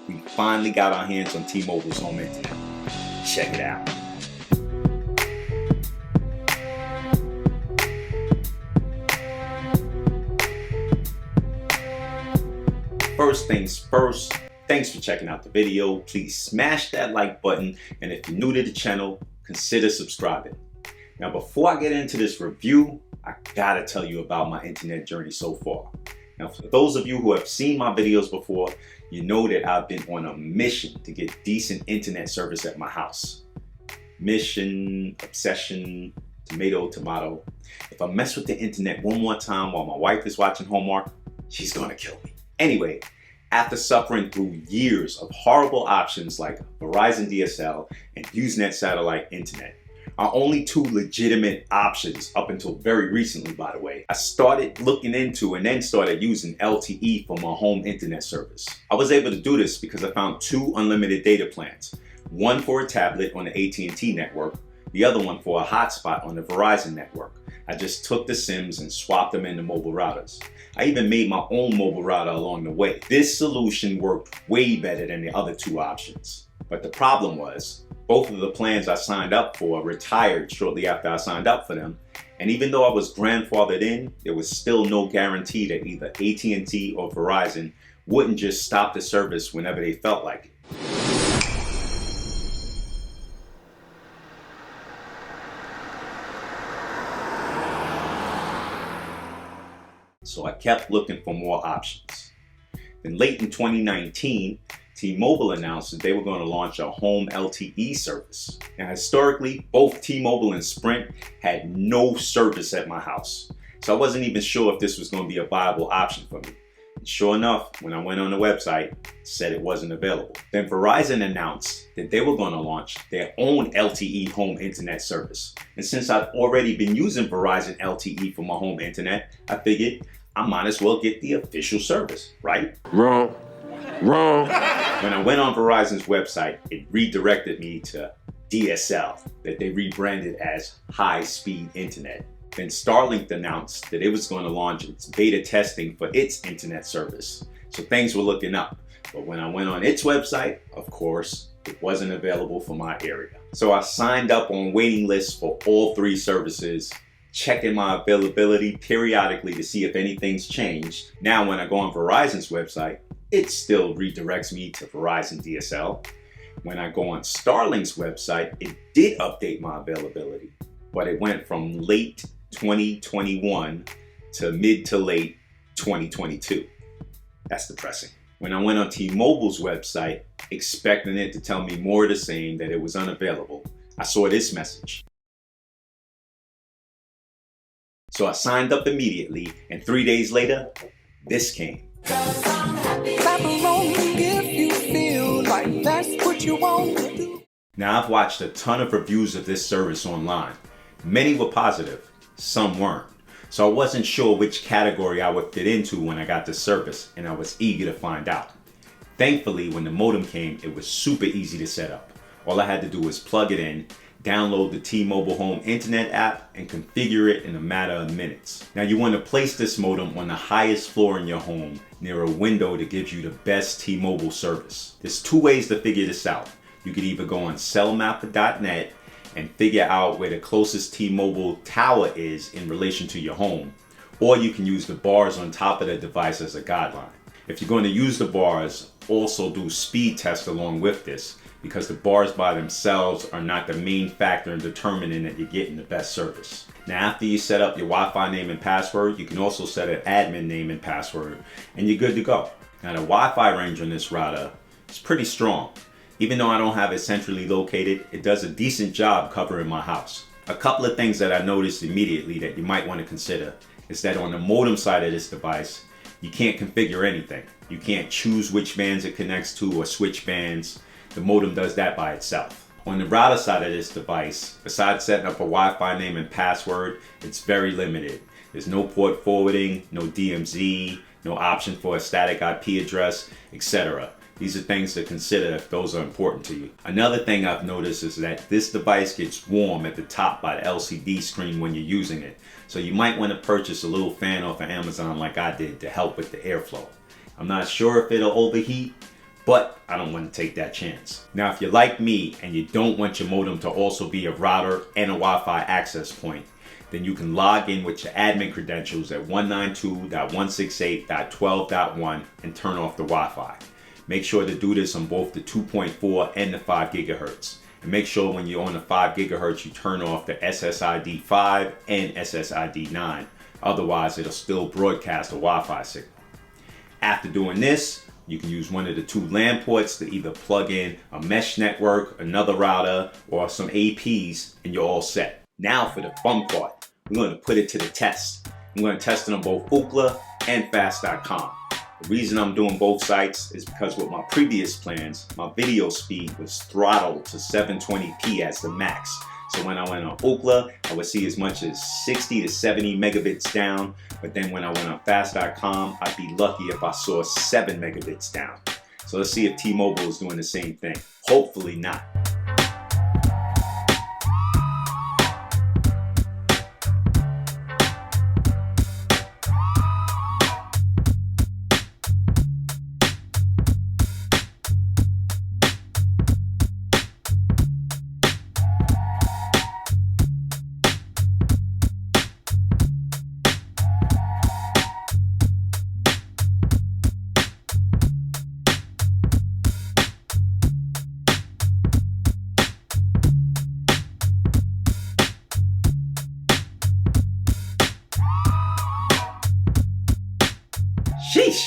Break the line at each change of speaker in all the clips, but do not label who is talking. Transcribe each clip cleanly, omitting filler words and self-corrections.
we finally got our hands on T-Mobile's home internet. Check it out. First things first, thanks for checking out the video. Please smash that like button, and if you're new to the channel, consider subscribing. Now, before I get into this review, I gotta tell you about my internet journey so far. Now, for those of you who have seen my videos before, you know that I've been on a mission to get decent internet service at my house. Mission, obsession, tomato, tomato. If I mess with the internet one more time while my wife is watching homework, she's gonna kill me. Anyway, after suffering through years of horrible options like Verizon DSL and Usenet satellite internet, our only two legitimate options up until very recently, by the way, I started looking into and then started using LTE for my home internet service. I was able to do this because I found two unlimited data plans, one for a tablet on the AT&T network, the other one for a hotspot on the Verizon network. I just took the SIMs and swapped them into mobile routers. I even made my own mobile router along the way. This solution worked way better than the other two options. But the problem was, both of the plans I signed up for retired shortly after I signed up for them. And even though I was grandfathered in, there was still no guarantee that either AT&T or Verizon wouldn't just stop the service whenever they felt like it. So I kept looking for more options. Then late in 2019, T-Mobile announced that they were going to launch a home LTE service. Now, historically, both T-Mobile and Sprint had no service at my house. So I wasn't even sure if this was going to be a viable option for me. And sure enough, when I went on the website, it said it wasn't available. Then Verizon announced that they were going to launch their own LTE home internet service. And since I'd already been using Verizon LTE for my home internet, I figured I might as well get the official service, right?
Wrong.
When I went on Verizon's website, it redirected me to DSL, that they rebranded as high-speed internet. Then Starlink announced that it was going to launch its beta testing for its internet service. So things were looking up. But when I went on its website, of course, it wasn't available for my area. So I signed up on waiting lists for all three services, checking my availability periodically to see if anything's changed. Now when I go on Verizon's website, it still redirects me to Verizon DSL. When I go on Starlink's website, it did update my availability, but it went from late 2021 to mid to late 2022. That's depressing. When I went on T-Mobile's website, expecting it to tell me more of the same, that it was unavailable, I saw this message. So I signed up immediately, and 3 days later, this came. Now, I've watched a ton of reviews of this service online. Many were positive, some weren't. So I wasn't sure which category I would fit into when I got the service, and I was eager to find out. Thankfully, when the modem came, it was super easy to set up. All I had to do was plug it in, download the T-MobileHomeInternet app, and configure it in a matter of minutes. Now, you want to place this modem on the highest floor in your home, near a window that gives you the best T-Mobile service. There's two ways to figure this out. You could either go on cellmapper.net and figure out where the closest T-Mobile tower is in relation to your home, or you can use the bars on top of the device as a guideline. If you're going to use the bars, also do speed tests along with this, because the bars by themselves are not the main factor in determining that you're getting the best service. Now, after you set up your Wi-Fi name and password, you can also set an admin name and password, and you're good to go. Now, the Wi-Fi range on this router is pretty strong. Even though I don't have it centrally located, it does a decent job covering my house. A couple of things that I noticed immediately that you might want to consider is that on the modem side of this device, you can't configure anything. You can't choose which bands it connects to or switch bands. The modem does that by itself. On the router side of this device, besides setting up a Wi-Fi name and password, it's very limited. There's no port forwarding, no DMZ, no option for a static IP address, etc. These are things to consider if those are important to you. Another thing I've noticed is that this device gets warm at the top by the LCD screen when you're using it. So you might want to purchase a little fan off of Amazon like I did to help with the airflow. I'm not sure if it'll overheat, but I don't want to take that chance. Now, if you're like me and you don't want your modem to also be a router and a Wi-Fi access point, then you can log in with your admin credentials at 192.168.12.1 and turn off the Wi-Fi. Make sure to do this on both the 2.4 and the 5 gigahertz. And make sure when you're on the 5 gigahertz, you turn off the SSID 5 and SSID 9. Otherwise, it'll still broadcast a Wi-Fi signal. After doing this, you can use one of the 2 LAN ports to either plug in a mesh network, another router, or some APs, and you're all set. Now for the fun part, we're going to put it to the test. I'm going to test it on both Ookla and Fast.com. The reason I'm doing both sites is because with my previous plans, my video speed was throttled to 720p as the max. So when I went on Ookla, I would see as much as 60 to 70 megabits down. But then when I went on Fast.com, I'd be lucky if I saw 7 megabits down. So let's see if T-Mobile is doing the same thing. Hopefully not. Sheesh!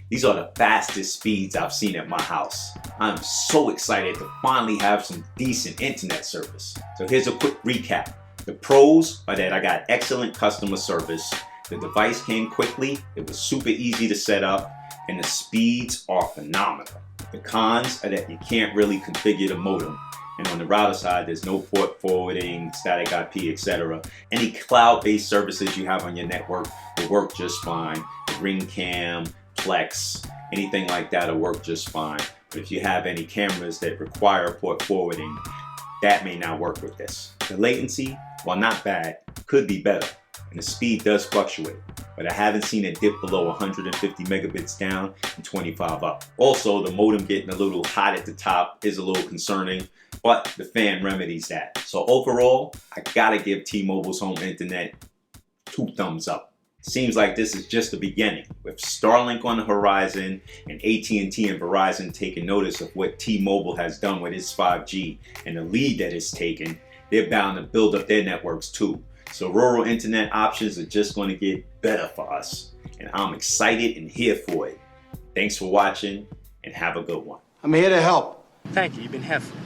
These are the fastest speeds I've seen at my house. I'm so excited to finally have some decent internet service. So here's a quick recap. The pros are that I got excellent customer service, the device came quickly, it was super easy to set up, and the speeds are phenomenal. The cons are that you can't really configure the modem. And on the router side, there's no port forwarding, static IP, etc. Any cloud-based services you have on your network will work just fine. Ring cam, Plex, anything like that will work just fine. But if you have any cameras that require port forwarding, that may not work with this. The latency, while not bad, could be better. And the speed does fluctuate. But I haven't seen it dip below 150 megabits down and 25 up. Also, the modem getting a little hot at the top is a little concerning, but the fan remedies that. So overall, I gotta give T-Mobile's home internet 2 thumbs up. Seems like this is just the beginning. With Starlink on the horizon and AT&T and Verizon taking notice of what T-Mobile has done with its 5G and the lead that it's taken, they're bound to build up their networks too. So rural internet options are just going to get better for us. And I'm excited and here for it. Thanks for watching and have a good one.
I'm here to help.
Thank you, you've been helpful.